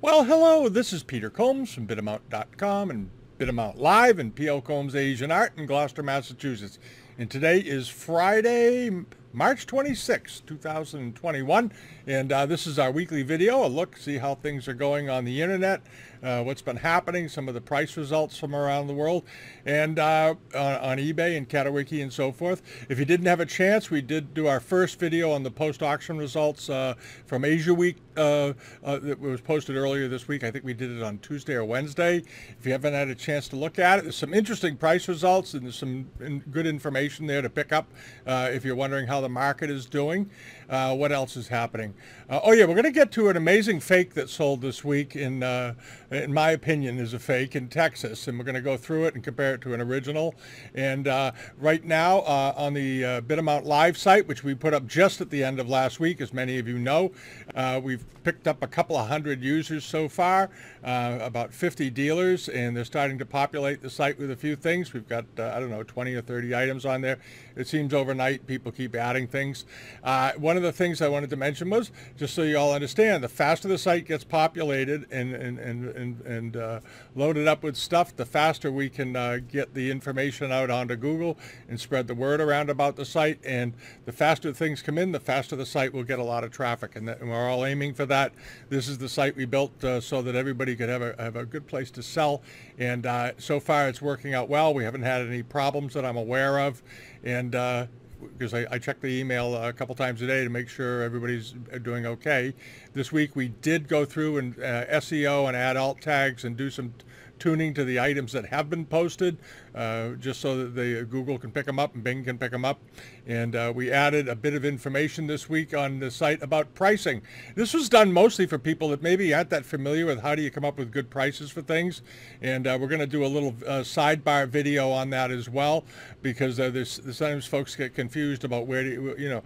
Well, hello, this is Peter Combs from Bidamount.com and Bidamount Live and P.L. Combs Asian Art in Gloucester, Massachusetts. And today is Friday, March 26, 2021, and this is our weekly video, a look, see how things are going on the internet, what's been happening, some of the price results from around the world, and on eBay and CATAWIKI and so forth. If you didn't have a chance, we did do our first video on the post-auction results from Asia Week that was posted earlier this week. I think we did it on Tuesday or Wednesday. If you haven't had a chance to look at it, there's some interesting price results and there's some good information there to pick up if you're wondering how the market is doing. What else is happening? Oh yeah, we're going to get to an amazing fake that sold this week in my opinion is a fake in Texas, and we're going to go through it and compare it to an original. And right now on the Bidamount Live site, which we put up just at the end of last week, as many of you know, we've picked up a couple of hundred users so far, about 50 dealers, and they're starting to populate the site with a few things. We've got, I don't know, 20 or 30 items on there. It seems overnight people keep adding things. One of the things I wanted to mention was, just so you all understand, the faster the site gets populated and loaded up with stuff, the faster we can get the information out onto Google and spread the word around about the site. And the faster things come in, the faster the site will get a lot of traffic. And we're all aiming for that. This is the site we built so that everybody could have a good place to sell. And so far it's working out well. We haven't had any problems that I'm aware of. And because I check the email a couple times a day to make sure everybody's doing okay. This week we did go through and SEO and add alt tags and do some tuning to the items that have been posted, just so that Google can pick them up and Bing can pick them up. And we added a bit of information this week on the site about pricing. This was done mostly for people that maybe aren't that familiar with how do you come up with good prices for things. And we're going to do a little sidebar video on that as well, because sometimes folks get confused about where do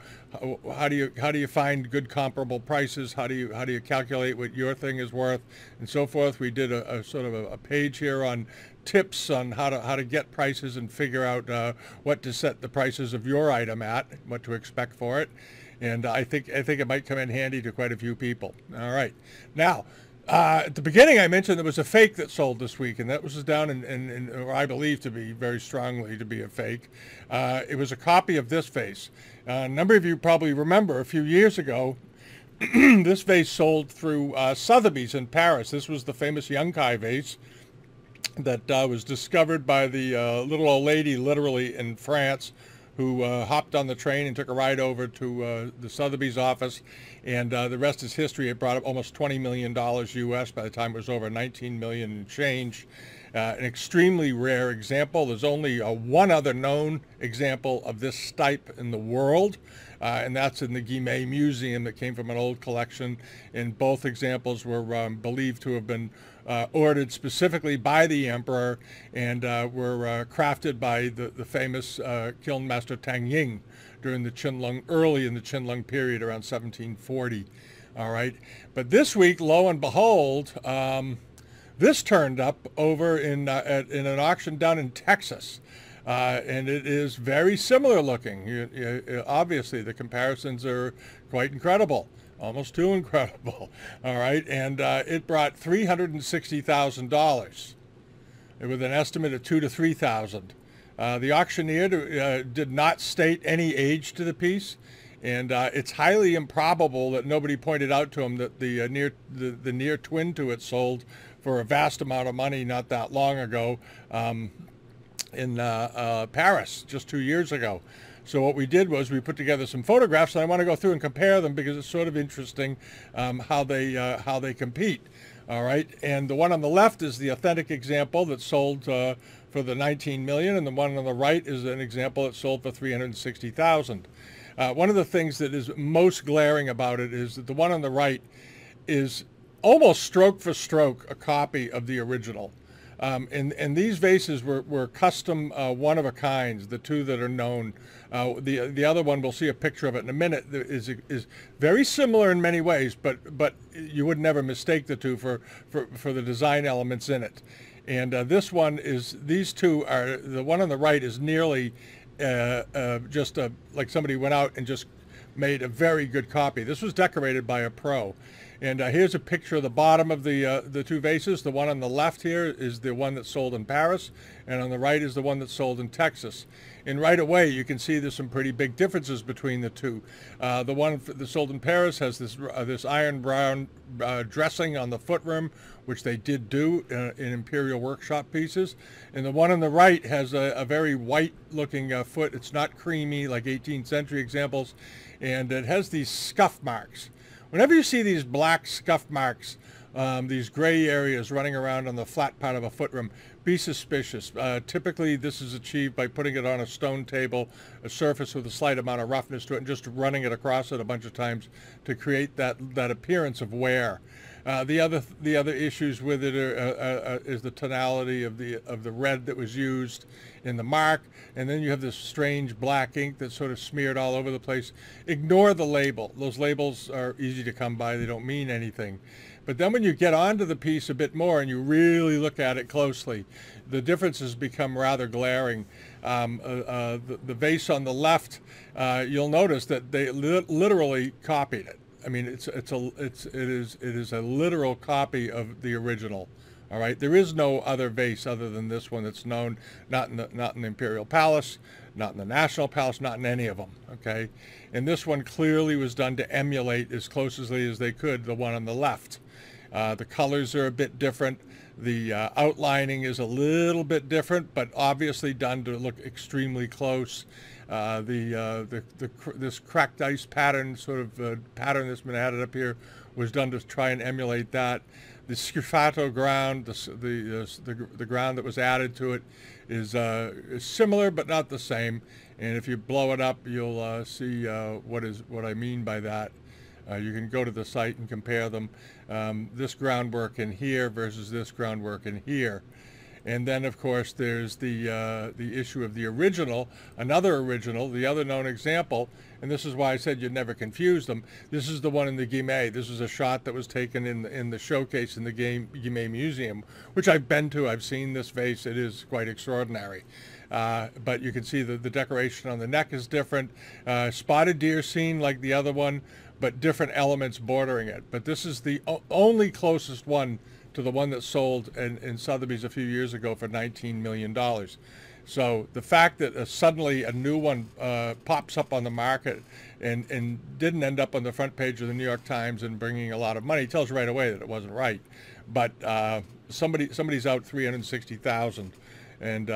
how do you find good comparable prices? How do you calculate what your thing is worth, and so forth. We did a sort of a page here on tips on how to get prices and figure out what to set the prices of your item at, what to expect for it. And I think it might come in handy to quite a few people. All right, now. At the beginning, I mentioned there was a fake that sold this week, and that was down or I believe to be very strongly to be a fake. It was a copy of this vase. A number of you probably remember a few years ago, this vase sold through Sotheby's in Paris. This was the famous Yangcai vase that was discovered by the little old lady, literally in France, who hopped on the train and took a ride over to the Sotheby's office, and the rest is history. It brought up almost $20 million US by the time it was over, 19 million and change. An extremely rare example. There's only one other known example of this type in the world, and that's in the Guimet Museum that came from an old collection. And both examples were believed to have been ordered specifically by the emperor and were crafted by the famous kiln master Tang Ying during the Qianlong, early in the Qianlong period, around 1740. All right, but this week, lo and behold, this turned up over in an auction down in Texas. And it is very similar looking. Obviously, the comparisons are quite incredible, almost too incredible. All right, and it brought $360,000 with an estimate of $2,000 to $3,000. The auctioneer did not state any age to the piece, and it's highly improbable that nobody pointed out to him that the near twin to it sold for a vast amount of money not that long ago in Paris, just 2 years ago. So what we did was we put together some photographs, and I want to go through and compare them because it's sort of interesting how they compete. All right, and the one on the left is the authentic example that sold for the 19 million, and the one on the right is an example that sold for 360,000. One of the things that is most glaring about it is that the one on the right is almost stroke for stroke a copy of the original. And these vases were custom one-of-a-kinds, the two that are known. The other one, we'll see a picture of it in a minute, is very similar in many ways, but you would never mistake the two for the design elements in it. And this one is, these two are, the one on the right is nearly just like somebody went out and just made a very good copy. This was decorated by a pro. And here's a picture of the bottom of the two vases. The one on the left here is the one that's sold in Paris, and on the right is the one that's sold in Texas. And right away, you can see there's some pretty big differences between the two. The one that's sold in Paris has this iron brown dressing on the foot rim, which they did do in Imperial Workshop pieces. And the one on the right has a very white-looking foot. It's not creamy like 18th century examples, and it has these scuff marks. Whenever you see these black scuff marks, these gray areas running around on the flat part of a foot rim, be suspicious. Typically, this is achieved by putting it on a stone table, a surface with a slight amount of roughness to it, and just running it across it a bunch of times to create that appearance of wear. The other issues with it is the tonality of the red that was used in the mark, and then you have this strange black ink that's sort of smeared all over the place. Ignore the label. Those labels are easy to come by. They don't mean anything. But then when you get onto the piece a bit more and you really look at it closely, the differences become rather glaring. The vase on the left, you'll notice that they literally copied it. I mean, it is a literal copy of the original. All right, there is no other vase other than this one that's known, not in the Imperial Palace, not in the National Palace, not in any of them. Okay, and this one clearly was done to emulate as closely as they could the one on the left. The colors are a bit different. The outlining is a little bit different, but obviously done to look extremely close. This cracked ice pattern, sort of pattern that's been added up here, was done to try and emulate that. The schifato ground, the ground that was added to it, is similar but not the same. And if you blow it up, you'll see what I mean by that. You can go to the site and compare them. This groundwork in here versus this groundwork in here. And then, of course, there's the issue of the original, another original, the other known example, and this is why I said you'd never confuse them. This is the one in the Guimet. This is a shot that was taken in the showcase in the Guimet Museum, which I've been to. I've seen this vase. It is quite extraordinary. But you can see the decoration on the neck is different. Spotted deer scene like the other one, but different elements bordering it. But this is the only closest one to the one that sold in Sotheby's a few years ago for $19 million. So the fact that suddenly a new one pops up on the market and didn't end up on the front page of the New York Times and bringing a lot of money tells right away that it wasn't right. But somebody's out $360,000. And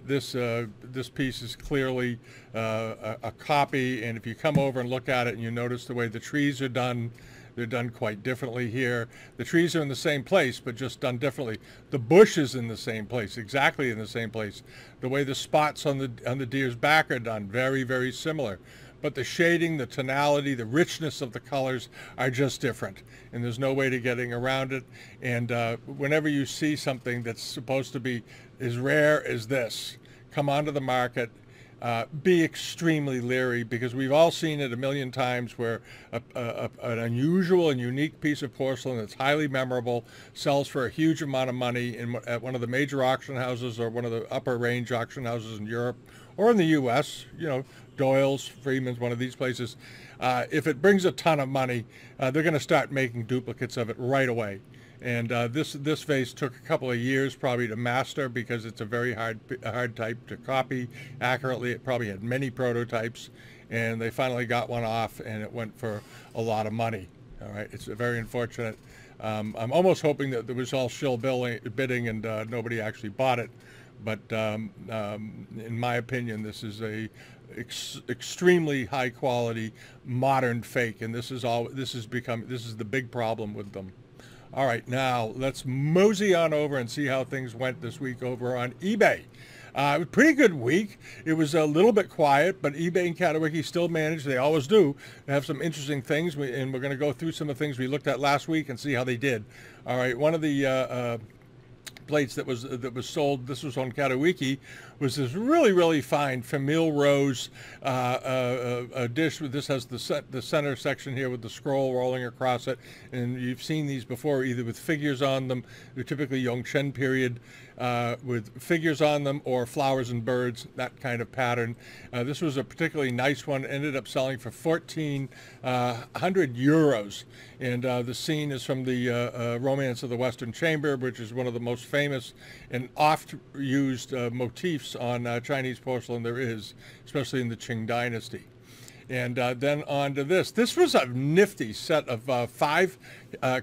this piece is clearly a copy. And if you come over and look at it and you notice the way the trees are done, they're done quite differently here. The trees are in the same place, but just done differently. The bush is in the same place, exactly in the same place. The way the spots on the deer's back are done, very, very similar. But the shading, the tonality, the richness of the colors are just different. And there's no way to getting around it. And whenever you see something that's supposed to be as rare as this come onto the market, be extremely leery, because we've all seen it a million times where an unusual and unique piece of porcelain that's highly memorable sells for a huge amount of money at one of the major auction houses or one of the upper range auction houses in Europe or in the U.S., Doyle's, Freeman's, one of these places. If it brings a ton of money, they're going to start making duplicates of it right away. And this vase took a couple of years probably to master, because it's a very hard type to copy accurately. It probably had many prototypes, and they finally got one off, and it went for a lot of money. All right, it's very unfortunate. I'm almost hoping that there was all shill bidding and nobody actually bought it. But in my opinion, this is a extremely high quality modern fake, and this is the big problem with them. All right, now let's mosey on over and see how things went this week over on eBay. It was a pretty good week. It was a little bit quiet, but eBay and CATAWIKI still managed, they always do, to have some interesting things, and we're going to go through some of the things we looked at last week and see how they did. All right, one of the plates that was sold, this was on CATAWIKI, was this really, really fine famille rose dish. This has the center section here with the scroll rolling across it, and you've seen these before, either with figures on them. They're typically Yongchen period with figures on them, or flowers and birds, that kind of pattern. This was a particularly nice one. Ended up selling for 1,400 euros, and the scene is from the Romance of the Western Chamber, which is one of the most famous and oft used motifs on Chinese porcelain there is, especially in the Qing dynasty. And then on to this. This was a nifty set of 5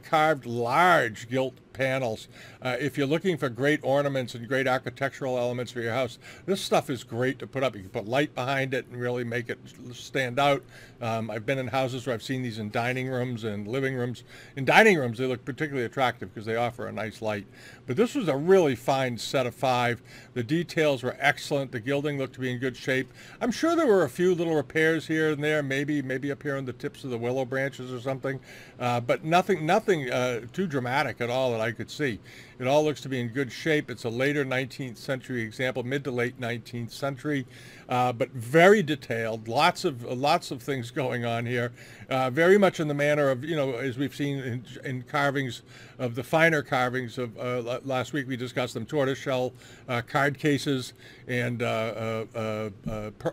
carved large gilt panels. If you're looking for great ornaments and great architectural elements for your house, this stuff is great to put up. You can put light behind it and really make it stand out. I've been in houses where I've seen these in dining rooms and living rooms. In dining rooms, they look particularly attractive because they offer a nice light. But this was a really fine set of 5. The details were excellent. The gilding looked to be in good shape. I'm sure there were a few little repairs here and there, maybe up here on the tips of the willow branches or something, but nothing too dramatic at all that I could see. It all looks to be in good shape. It's a later 19th century example, mid to late 19th century, but very detailed. Lots of things going on here. Very much in the manner of, as we've seen in carvings of the finer carvings of last week. We discussed them: tortoiseshell card cases and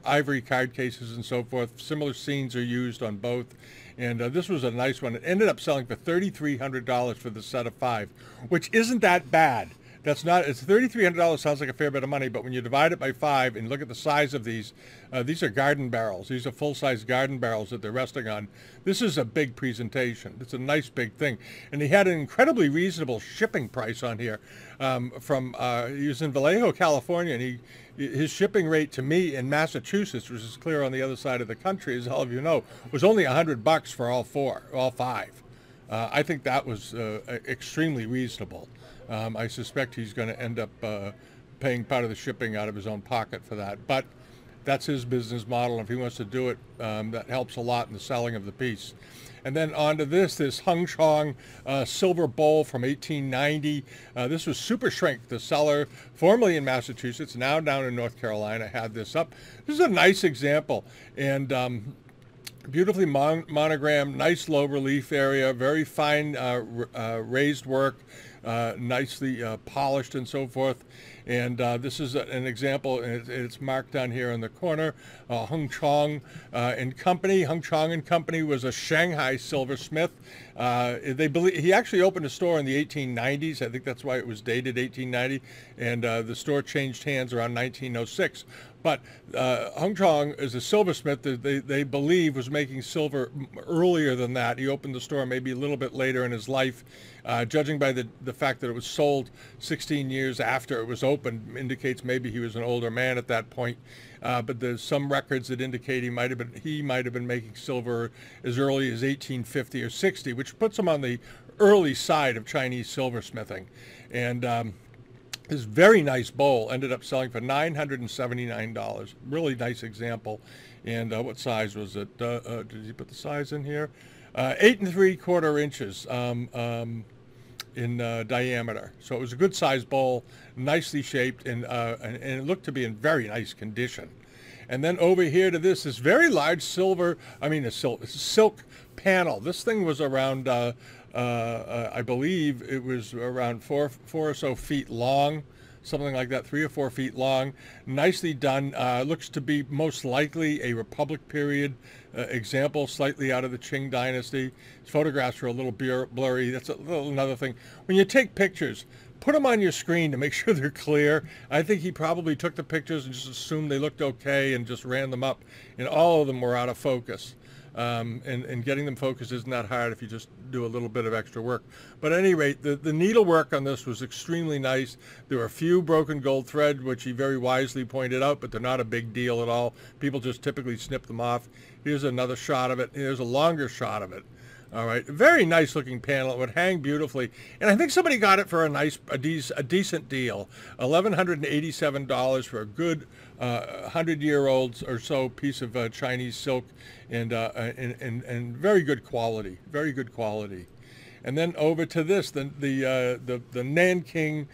ivory card cases and so forth. Similar scenes are used on both. And this was a nice one. It ended up selling for $3,300 for the set of 5, which isn't that bad. It's $3,300 sounds like a fair bit of money, but when you divide it by 5 and look at the size of these are garden barrels. These are full-size garden barrels that they're resting on. This is a big presentation. It's a nice big thing. And he had an incredibly reasonable shipping price on here. He was in Vallejo, California, and his shipping rate to me in Massachusetts, which is clear on the other side of the country, as all of you know, was only $100 for all 5. I think that was extremely reasonable. I suspect he's going to end up paying part of the shipping out of his own pocket for that. But that's his business model, and if he wants to do it, that helps a lot in the selling of the piece. And then on to this Hung Chong silver bowl from 1890. This was Super Shrink, the seller, formerly in Massachusetts, now down in North Carolina, had this up. This is a nice example, and beautifully monogrammed, nice low relief area, very fine raised work, nicely polished and so forth. And this is an example, and it's marked down here in the corner. Hung Chong and Company. Hung Chong and Company was a Shanghai silversmith. They believe he actually opened a store in the 1890s. I think that's why it was dated 1890, and the store changed hands around 1906. But Hung Chong is a silversmith that they believe was making silver earlier than that. He opened the store maybe a little bit later in his life. Judging by the fact that it was sold 16 years after it was opened, indicates maybe he was an older man at that point. But there's some records that indicate he might have been making silver as early as 1850 or 60, which puts him on the early side of Chinese silversmithing. And this very nice bowl ended up selling for $979. Really nice example. And what size was it? Did he put the size in here? 8 3/4 inches in diameter. So it was a good sized bowl, nicely shaped, and it looked to be in very nice condition. And then over here to this very large silk panel. This thing was around, I believe it was around four or so feet long, something like that, 3 or 4 feet long. Nicely done. Looks to be most likely a Republic period example, slightly out of the Qing dynasty. His photographs are a little blurry. That's another thing. When you take pictures, put them on your screen to make sure they're clear. I think he probably took the pictures and just assumed they looked okay and just ran them up, and all of them were out of focus. And getting them focused isn't that hard if you just do a little bit of extra work. But at any rate, the needlework on this was extremely nice. There were a few broken gold threads, which he very wisely pointed out, but they're not a big deal at all. People just typically snip them off. Here's another shot of it. Here's a longer shot of it. All right, very nice looking panel. It would hang beautifully, and I think somebody got it for a decent deal, $1,187 for a good 100-year-old or so piece of Chinese silk, and very good quality, very good quality. And then over to this, the Nanking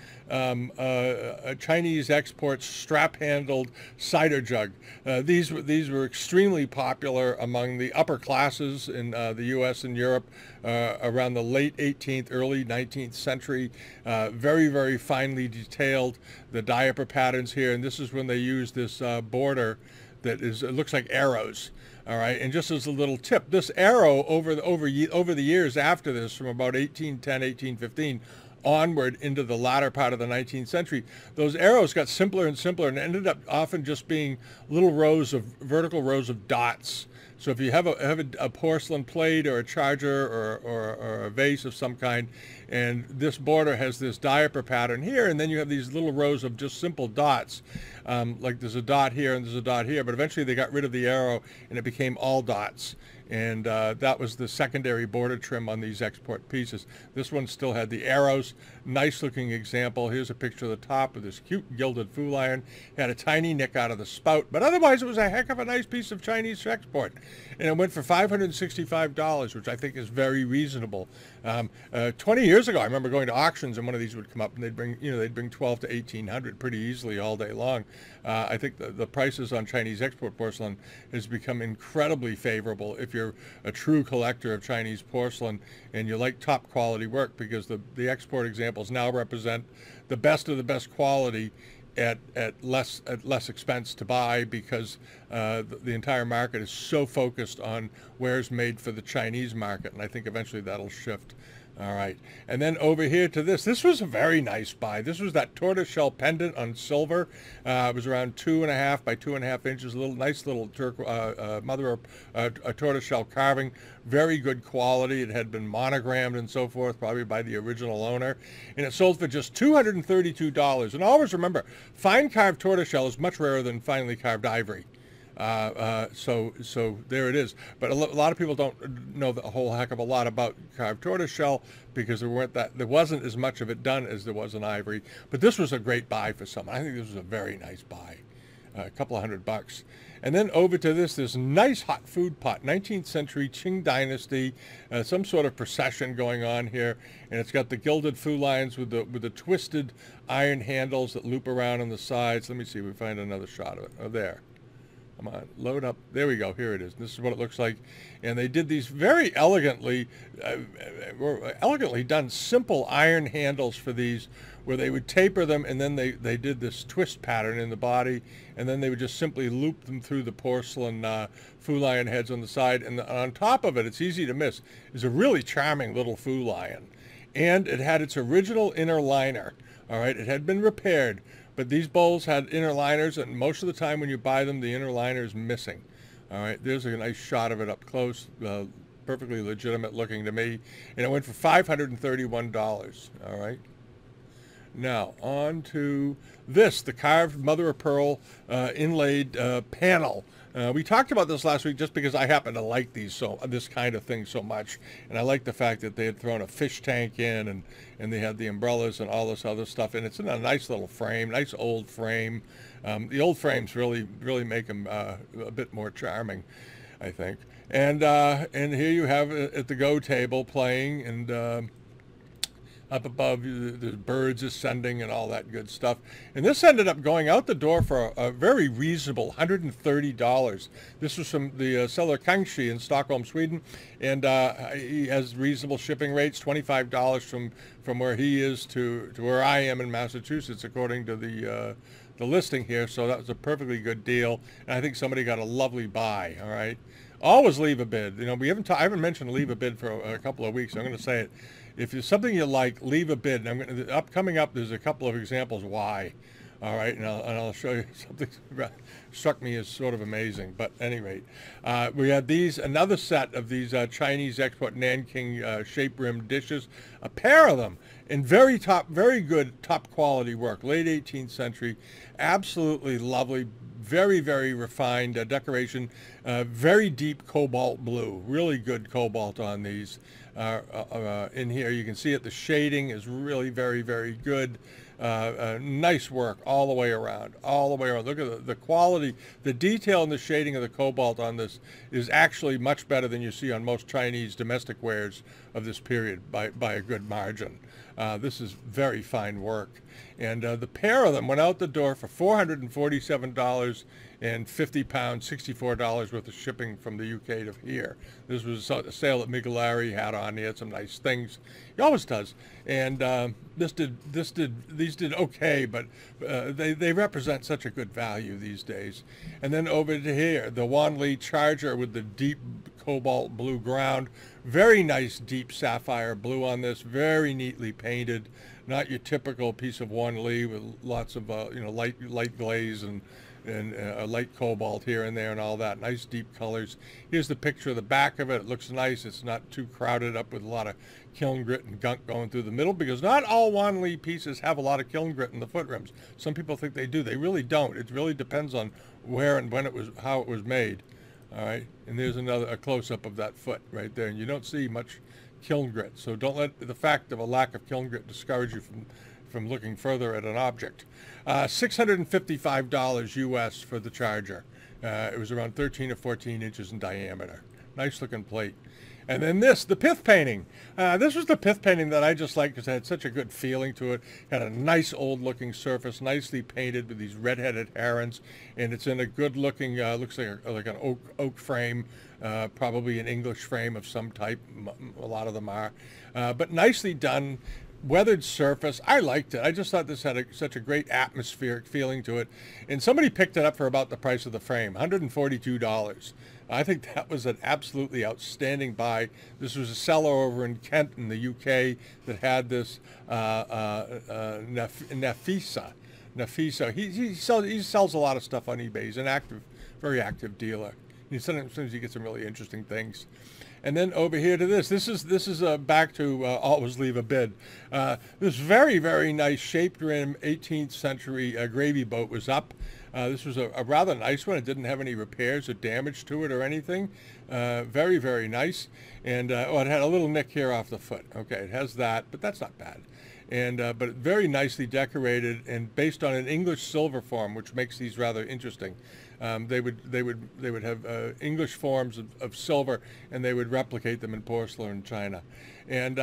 Chinese export strap-handled cider jug. These were extremely popular among the upper classes in the U.S. and Europe around the late 18th, early 19th century. Very, very finely detailed, the diaper patterns here, and this is when they used this border that is, it looks like arrows. All right, and just as a little tip, this arrow over the years after this, from about 1810, 1815 onward into the latter part of the 19th century, those arrows got simpler and simpler and ended up often just being little vertical rows of dots. So if you have a porcelain plate or a charger or a vase of some kind, and this border has this diaper pattern here, and then you have these little rows of just simple dots, like there's a dot here and there's a dot here, but eventually they got rid of the arrow and it became all dots. And that was the secondary border trim on these export pieces. This one still had the arrows. Nice looking example. Here's a picture of the top of this cute gilded fool iron. Had a tiny nick out of the spout, but otherwise it was a heck of a nice piece of Chinese export. And it went for $565, which I think is very reasonable. 20 years ago, I remember going to auctions and one of these would come up and they'd bring 12 to 1800 pretty easily all day long. I think the prices on Chinese export porcelain has become incredibly favorable if you're a true collector of Chinese porcelain and you like top quality work, because the export examples now represent the best of the best quality at less expense to buy, because the entire market is so focused on wares made for the Chinese market, and I think eventually that'll shift. All right, and then over here to this. This was a very nice buy. This was that tortoiseshell pendant on silver. It was around 2.5 by 2.5 inches. A nice little mother of tortoiseshell carving. Very good quality. It had been monogrammed and so forth, probably by the original owner, and it sold for just $232. And always remember, fine carved tortoiseshell is much rarer than finely carved ivory. So there it is. But a lot of people don't know a whole heck of a lot about carved tortoiseshell, because there wasn't as much of it done as there was in ivory. But this was a great buy for someone. I think this was a very nice buy. A couple of $100. And then over to this nice hot food pot, 19th century Qing dynasty, some sort of procession going on here, and it's got the gilded food lines with the twisted iron handles that loop around on the sides. Let me see if we find another shot of it. Oh, there. Come on, load up. There we go. Here it is. This is what it looks like. And they did these very elegantly done simple iron handles for these, where they would taper them, and then they did this twist pattern in the body, and then they would just simply loop them through the porcelain fool lion heads on the side. And on top of it, it's easy to miss, is a really charming little fool lion. And it had its original inner liner. All right, it had been repaired, but these bowls had inner liners, and most of the time when you buy them, the inner liner is missing. All right, there's a nice shot of it up close, perfectly legitimate looking to me, and it went for $531. All right. Now on to this, the carved mother of pearl inlaid panel. We talked about this last week just because I happen to like this kind of thing so much, and I like the fact that they had thrown a fish tank in, and they had the umbrellas and all this other stuff, and it's in a nice little frame, nice old frame. The old frames really make them a bit more charming, I think. And here you have it at the go table playing, and up above, the birds ascending and all that good stuff. And this ended up going out the door for a very reasonable $130. This was from the seller Kangxi in Stockholm, Sweden, and he has reasonable shipping rates, $25 from where he is to where I am in Massachusetts, according to the listing here. So that was a perfectly good deal, and I think somebody got a lovely buy. All right, always leave a bid. You know, I haven't mentioned leave a bid for a couple of weeks. So I'm going to say it. If there's something you like, leave a bid. And coming up, there's a couple of examples why. All right, and I'll show you something that struck me as sort of amazing. But at any rate, we had another set of these Chinese export Nanking shape-rimmed dishes, a pair of them in very good top quality work, late 18th century, absolutely lovely, very, very refined decoration, very deep cobalt blue, really good cobalt on these. In here, you can see it. The shading is really very, very good. Nice work all the way around, all the way around. Look at the quality, the detail and the shading of the cobalt on this is actually much better than you see on most Chinese domestic wares of this period by a good margin. This is very fine work. And the pair of them went out the door for $447 and 50 pounds, $64 worth of shipping from the UK to here. This was a sale that Libary had on. He had some nice things. He always does. And these did okay, but they represent such a good value these days. And then over to here, the Wanli Charger with the deep cobalt blue ground. Very nice deep sapphire blue on this, very neatly painted. Not your typical piece of Wanli with lots of light glaze and a light cobalt here and there and all that. Nice deep colors. Here's the picture of the back of it. It looks nice. It's not too crowded up with a lot of kiln grit and gunk going through the middle, because not all Wanli pieces have a lot of kiln grit in the foot rims. Some people think they do. They really don't. It really depends on where and when it was, how it was made. All right, and there's a close-up of that foot right there, and you don't see much kiln grit. So don't let the fact of a lack of kiln grit discourage you from looking further at an object. $655 US for the Charger. It was around 13 or 14 inches in diameter. Nice looking plate. And then the pith painting. This was the pith painting that I just liked because it had such a good feeling to it. Had a nice old looking surface, nicely painted with these red-headed herons, and it's in a good looking, looks like an oak frame, probably an English frame of some type. A lot of them are, but nicely done. Weathered surface. I liked it. I just thought this had such a great atmospheric feeling to it. And somebody picked it up for about the price of the frame, $142. I think that was an absolutely outstanding buy. This was a seller over in Kent in the UK that had this Nafisa. He sells a lot of stuff on eBay. He's an very active dealer. Sometimes you get some really interesting things. And then over here to this is back to always leave a bid. This very, very nice shaped rim 18th century gravy boat was up. This was a rather nice one. It didn't have any repairs or damage to it or anything. Very, very nice. And it had a little nick here off the foot. Okay, it has that, but that's not bad. And but very nicely decorated and based on an English silver form, which makes these rather interesting. They would have English forms of silver, and they would replicate them in porcelain China. And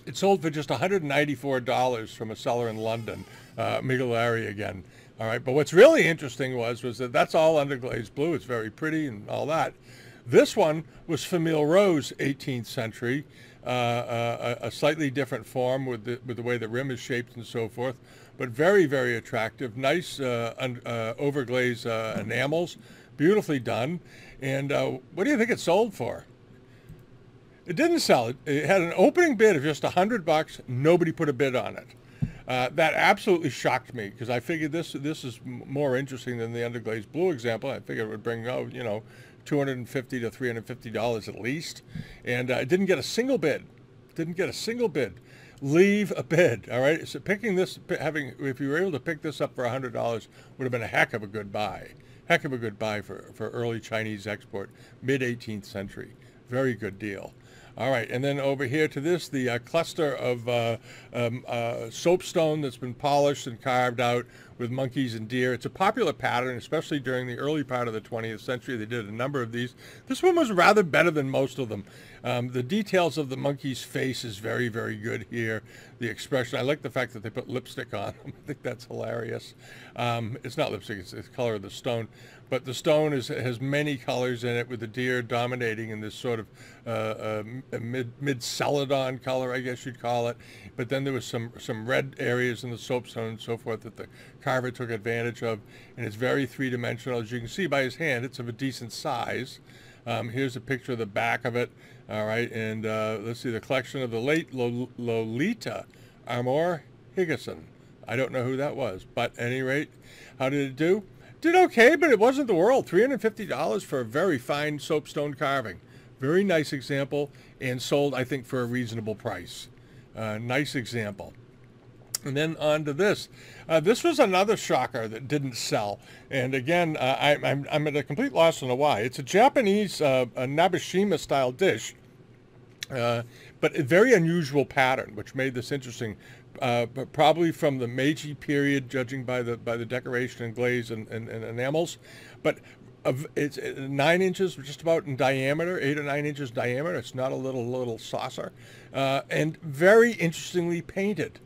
it sold for just $194 from a seller in London, Libary again. All right, but what's really interesting was that that's all underglazed blue. It's very pretty and all that. This one was Famille Rose, 18th century, a slightly different form with the way the rim is shaped and so forth, but very, very attractive. Nice overglaze enamels, beautifully done. And what do you think it sold for? It didn't sell. It had an opening bid of just $100. Nobody put a bid on it. That absolutely shocked me because I figured this is more interesting than the underglazed blue example. I figured it would bring out, $250 to $350 at least, and I didn't get a single bid. Leave a bid. All right. So picking this, if you were able to pick this up for $100, would have been a heck of a good buy. Heck of a good buy for early Chinese export, mid 18th century. Very good deal. All right, and then over here to this, the cluster of soapstone that's been polished and carved out with monkeys and deer. It's a popular pattern, especially during the early part of the 20th century. They did a number of these. This one was rather better than most of them. The details of the monkey's face is very, very good here. The expression, I like the fact that they put lipstick on them. I think that's hilarious. It's not lipstick, it's the color of the stone. But the stone has many colors in it, with the deer dominating in this sort of mid-celadon color, I guess you'd call it. But then there was some red areas in the soapstone and so forth that the carver took advantage of. And it's very three-dimensional. As you can see by his hand, it's of a decent size. Here's a picture of the back of it. All right, and let's see, the collection of the late Lolita Amor Higginson. I don't know who that was, but at any rate, how did it do? Did okay, but it wasn't the world. $350 for a very fine soapstone carving. Very nice example, and sold, I think, for a reasonable price. Nice example. And then on to this. This was another shocker that didn't sell. And again, I'm at a complete loss on why. It's a Japanese Nabeshima-style dish, but a very unusual pattern, which made this interesting. probably from the Meiji period, judging by the decoration and glaze and enamels. But it's 9 inches, just about in diameter, 8 or 9 inches diameter. It's not a little saucer, and very interestingly painted.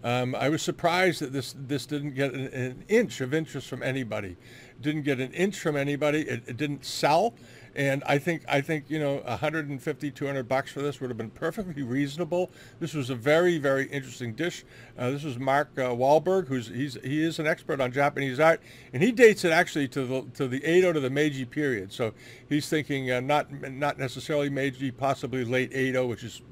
I was surprised that this didn't get an inch of interest from anybody. Didn't get an inch from anybody. It didn't sell, and I think you know, 150, 200 bucks for this would have been perfectly reasonable. This was a very, very interesting dish. This was Mark Wahlberg, he is an expert on Japanese art, and he dates it actually to the Edo, to the Meiji period. So he's thinking not necessarily Meiji, possibly late Edo, which is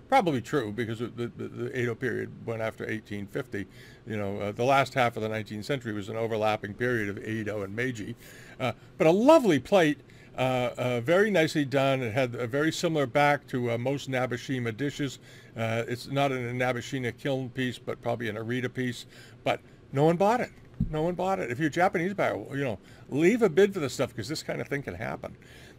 probably true, because the Edo period went after 1850. You know, the last half of the 19th century was an overlapping period of Edo and Meiji. But a lovely plate, very nicely done. It had a very similar back to most Nabeshima dishes. It's not an Nabeshima kiln piece, but probably an Arita piece. But no one bought it. No one bought it. If you're a Japanese buyer, you know, leave a bid for this stuff, because this kind of thing can happen.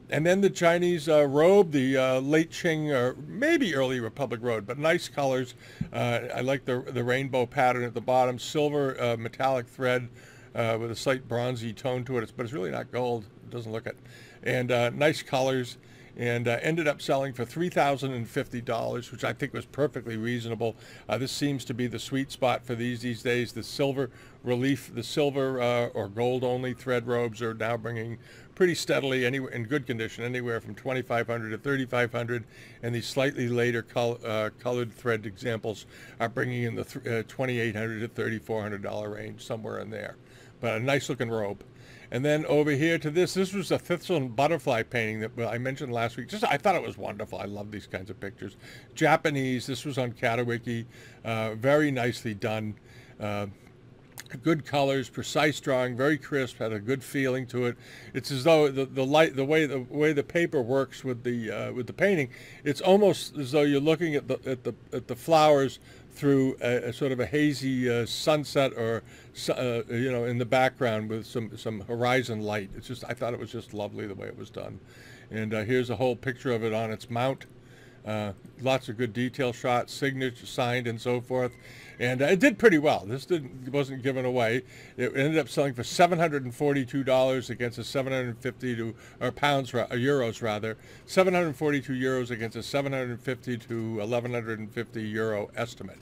And then the Chinese robe, the late Qing or maybe early Republic robe, but nice colors. I like the rainbow pattern at the bottom, silver metallic thread with a slight bronzy tone to it. But it's really not gold. It doesn't look it. And nice colors. And ended up selling for $3,050, which I think was perfectly reasonable. This seems to be the sweet spot for these days. The silver relief, the silver or gold only thread robes are now bringing pretty steadily, in good condition, anywhere from $2,500 to $3,500, and these slightly later colored thread examples are bringing in the $2,800 to $3,400 range, somewhere in there. But a nice looking robe. And then over here to this was a thistle and butterfly painting that I mentioned last week. I thought it was wonderful. I love these kinds of pictures. Japanese, this was on CATAWIKI, very nicely done. Good colors, precise drawing, very crisp, had a good feeling to it. It's as though the way the paper works with the painting, it's almost as though you're looking at the flowers through a sort of a hazy sunset, or you know, in the background with some horizon light. It's just, I thought it was just lovely the way it was done. And here's a whole picture of it on its mount. Lots of good detail shots, signature signed and so forth, and it did pretty well. This wasn't given away. It ended up selling for $742 against a 750 euros rather, 742 euros against a 750 to 1150 euro estimate.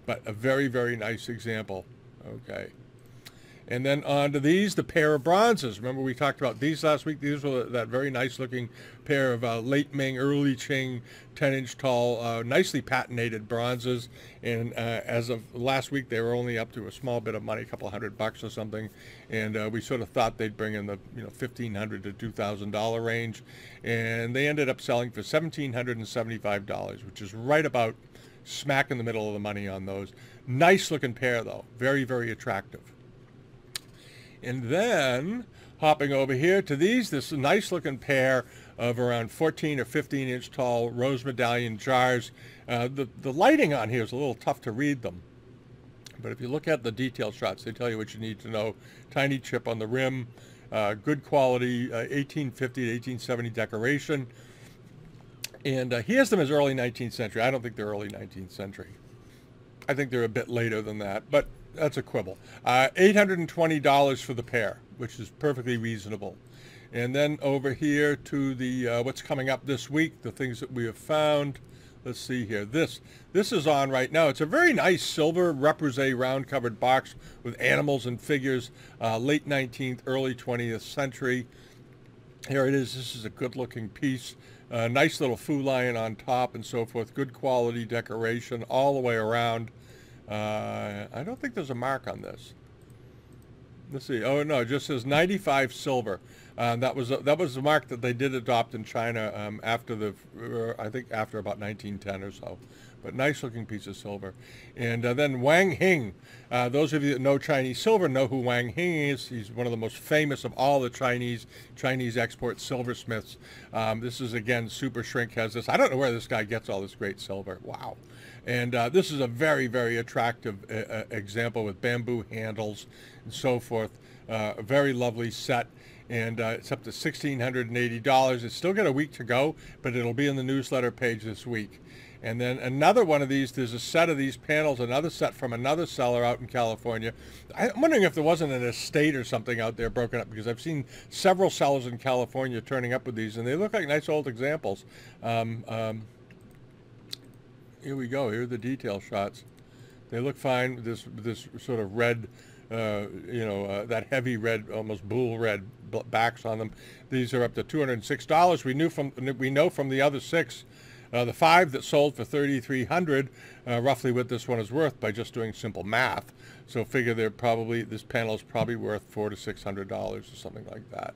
But a very, very nice example. Okay. And then on to these, the pair of bronzes. Remember we talked about these last week? These were that very nice looking pair of late Ming, early Qing, 10-inch tall, nicely patinated bronzes. And as of last week, they were only up to a small bit of money, a couple $100 or something. And we sort of thought they'd bring in the $1,500 to $2,000 range. And they ended up selling for $1,775, which is right about smack in the middle of the money on those. Nice looking pair though, very, very attractive. And then hopping over here to this nice looking pair of around 14 or 15 inch tall rose medallion jars. The lighting on here is a little tough to read them, but if you look at the detail shots, they tell you what you need to know. Tiny chip on the rim, good quality 1850 to 1870 decoration. And he has them as early 19th century. I don't think they're early 19th century. I think they're a bit later than that, but that's a quibble. $820 for the pair, which is perfectly reasonable. And then over here to the what's coming up this week, the things that we have found. Let's see here. This is on right now. It's a very nice silver repoussé round covered box with animals and figures, late 19th, early 20th century. Here it is. This is a good looking piece. Nice little Fu lion on top and so forth. Good quality decoration all the way around. I don't think there's a mark on this. Let's see. Oh no, it just says 95 silver. That was the mark that they did adopt in China after I think after about 1910 or so. But nice looking piece of silver. And then Wang Hing. Those of you that know Chinese silver know who Wang Hing is. He's one of the most famous of all the Chinese export silversmiths. This is, again, Super Shrink has this. I don't know where this guy gets all this great silver. Wow. And this is a very, very attractive example with bamboo handles and so forth. A very lovely set. And it's up to $1,680. It's still got a week to go, but it'll be in the newsletter page this week. And then another one of these, there's a set of these panels, another set from another seller out in California. I'm wondering if there wasn't an estate or something out there broken up, because I've seen several sellers in California turning up with these, and they look like nice old examples. Here we go. Here are the detail shots. They look fine. This sort of red, that heavy red, almost bull red backs on them. These are up to $206. We know from the other 6. The 5 that sold for $3,300, roughly what this one is worth by just doing simple math. So figure this panel is probably worth $400 to $600 or something like that.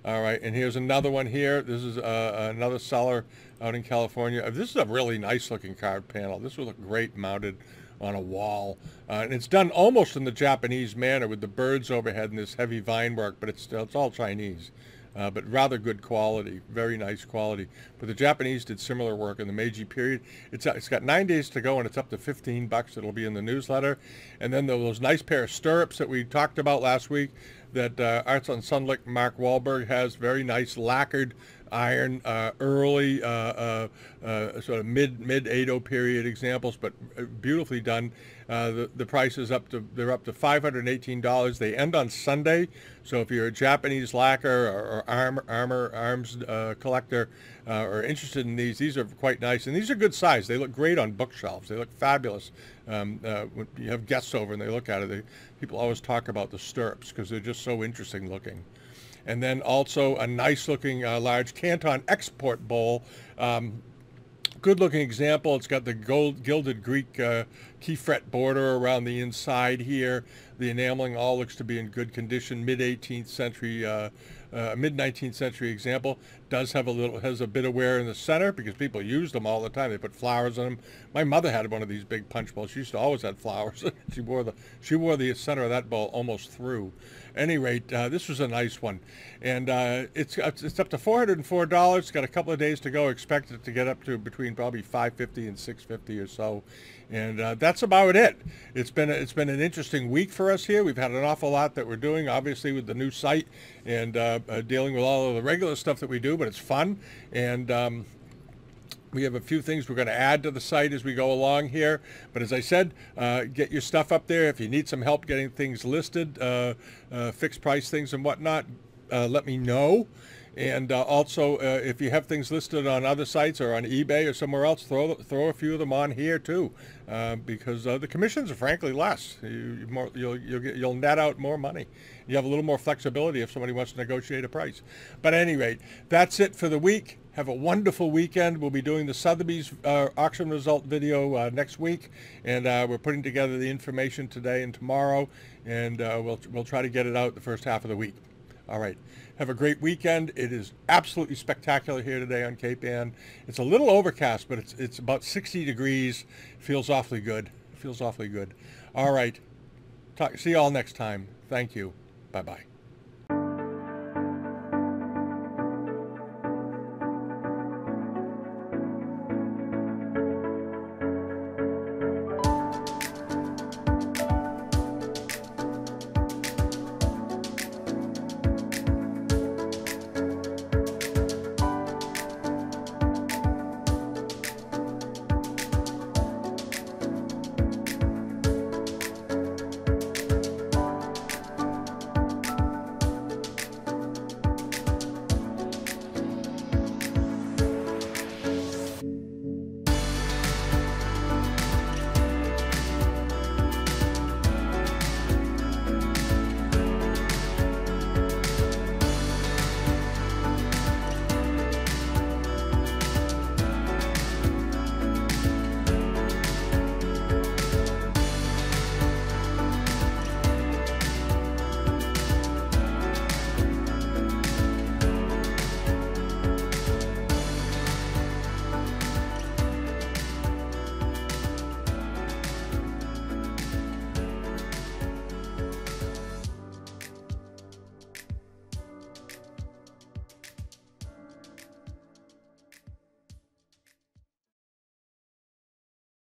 All right, and here's another one here. This is another seller out in California. This is a really nice looking carved panel. This would look great mounted on a wall. And it's done almost in the Japanese manner with the birds overhead and this heavy vine work, but it's all Chinese. But rather good quality, very nice quality. But the Japanese did similar work in the Meiji period. It's got 9 days to go, and it's up to $15. It'll be in the newsletter. And then those nice pair of stirrups that we talked about last week that Arts on Sunlick Mark Wahlberg has, very nice lacquered iron, early sort of mid Edo period examples, but beautifully done. The price is they're up to $518. They end on Sunday, so if you're a Japanese lacquer or arms collector or interested in these are quite nice, and these are good size. They look great on bookshelves. They look fabulous. When you have guests over and they look at it, people always talk about the stirrups because they're just so interesting looking. And then also a nice looking large Canton export bowl. Good looking example. It's got the gilded Greek key fret border around the inside here. The enameling all looks to be in good condition. Mid 19th century example. Has a bit of wear in the center because people use them all the time. They put flowers on them. My mother had one of these big punch bowls. She used to always have flowers. She wore the center of that bowl almost through. Any rate, this was a nice one, and it's up to $404. It's got a couple of days to go. Expect it to get up to between probably $550 and $650 or so, and that's about it. It's been an interesting week for us here. We've had an awful lot that we're doing, obviously with the new site and dealing with all of the regular stuff that we do, but it's fun, and we have a few things we're going to add to the site as we go along here. But as I said, get your stuff up there. If you need some help getting things listed, fixed price things and whatnot, let me know. And also, if you have things listed on other sites or on eBay or somewhere else, throw a few of them on here too, because the commissions are frankly less. You'll net out more money. You have a little more flexibility if somebody wants to negotiate a price. But at any rate, that's it for the week. Have a wonderful weekend. We'll be doing the Sotheby's auction result video next week, and we're putting together the information today and tomorrow, and we'll try to get it out the first half of the week. All right. Have a great weekend. It is absolutely spectacular here today on Cape Ann. It's a little overcast, but it's about 60 degrees. Feels awfully good. Feels awfully good. All right. See you all next time. Thank you. Bye-bye.